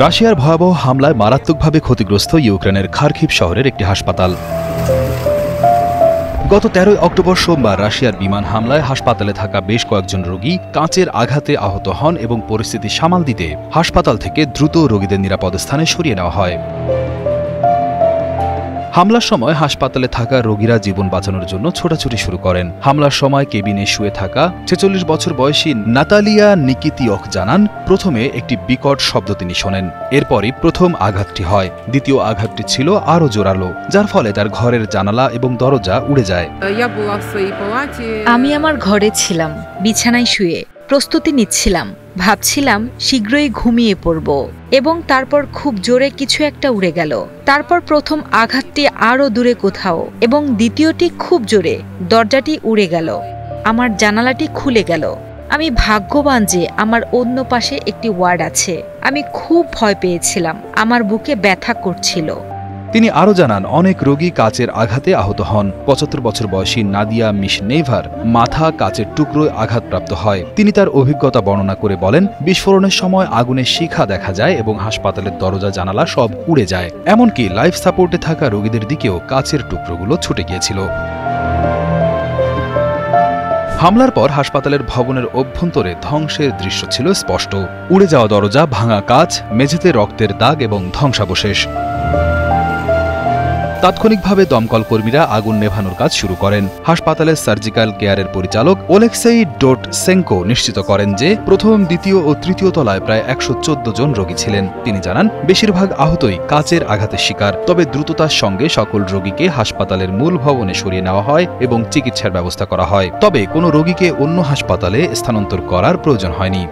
রাশিয়ার ভয়াবহ হামলায় মারাত্মকভাবে ক্ষতিগ্রস্ত ইউক্রেনের খার্কিভ শহরের একটি হাসপাতাল। গত 13 অক্টোবর সোমবার রাশিয়ার বিমান হামলায় হাসপাতালে থাকা বেশ কয়েকজন রোগী কাঁচের আঘাতে আহত হন এবং পরিস্থিতি সামাল দিতে হাসপাতাল থেকে দ্রুত রোগীদের নিরাপদ স্থানে সরিয়ে নেওয়া হয়। হামলার সময় হাসপাতালে থাকা রোগীরা জীবন বাঁচানোর জন্য ছোটাছুটি শুরু করেন। হামলার সময় কেবিনে শুয়ে থাকা ৪৬ বছর বয়সী নাতালিয়া নিকিতিয়ক জানান, প্রথমে একটি বিকট শব্দ তিনি শোনেন। এরপরই প্রথম আঘাতটি হয়। দ্বিতীয় আঘাতটি ছিল আরও জোরালো, যার ফলে তার ঘরের জানালা এবং দরজা উড়ে যায়। আমি আমার ঘরে ছিলাম, বিছানায় শুয়ে প্রস্তুতি নিচ্ছিলাম। ভাবছিলাম শীঘ্রই ঘুমিয়ে পড়ব এবং তারপর খুব জোরে কিছু একটা উড়ে গেল। তারপর প্রথম আঘাতটি আরও দূরে কোথাও এবং দ্বিতীয়টি খুব জোরে। দরজাটি উড়ে গেল, আমার জানালাটি খুলে গেল। আমি ভাগ্যবান যে আমার অন্য পাশে একটি ওয়ার্ড আছে। আমি খুব ভয় পেয়েছিলাম, আমার বুকে ব্যথা করছিল। তিনি আরও জানান, অনেক রোগী কাচের আঘাতে আহত হন। ৭৫ বছর বয়সী নাদিয়া মিশনেভার মাথা কাচের টুকরোয় আঘাতপ্রাপ্ত হয়। তিনি তার অভিজ্ঞতা বর্ণনা করে বলেন, বিস্ফোরণের সময় আগুনের শিখা দেখা যায় এবং হাসপাতালের দরজা জানালা সব উড়ে যায়। এমনকি লাইফ সাপোর্টে থাকা রোগীদের দিকেও কাচের টুকরোগুলো ছুটে গিয়েছিল। হামলার পর হাসপাতালের ভবনের অভ্যন্তরে ধ্বংসের দৃশ্য ছিল স্পষ্ট। উড়ে যাওয়া দরজা, ভাঙা কাচ, মেঝেতে রক্তের দাগ এবং ধ্বংসাবশেষ। তাৎক্ষণিকভাবে দমকল কর্মীরা আগুন নেভানোর কাজ শুরু করেন। হাসপাতালের সার্জিক্যাল কেয়ারের পরিচালক ওলেক্সেই ডোটসেঙ্কো নিশ্চিত করেন যে প্রথম, দ্বিতীয় ও তৃতীয় তলায় প্রায় ১১৪ জন রোগী ছিলেন। তিনি জানান, বেশিরভাগ আহতই কাচের আঘাতের শিকার। তবে দ্রুততার সঙ্গে সকল রোগীকে হাসপাতালের মূল ভবনে সরিয়ে নেওয়া হয় এবং চিকিৎসার ব্যবস্থা করা হয়। তবে কোনো রোগীকে অন্য হাসপাতালে স্থানান্তর করার প্রয়োজন হয়নি।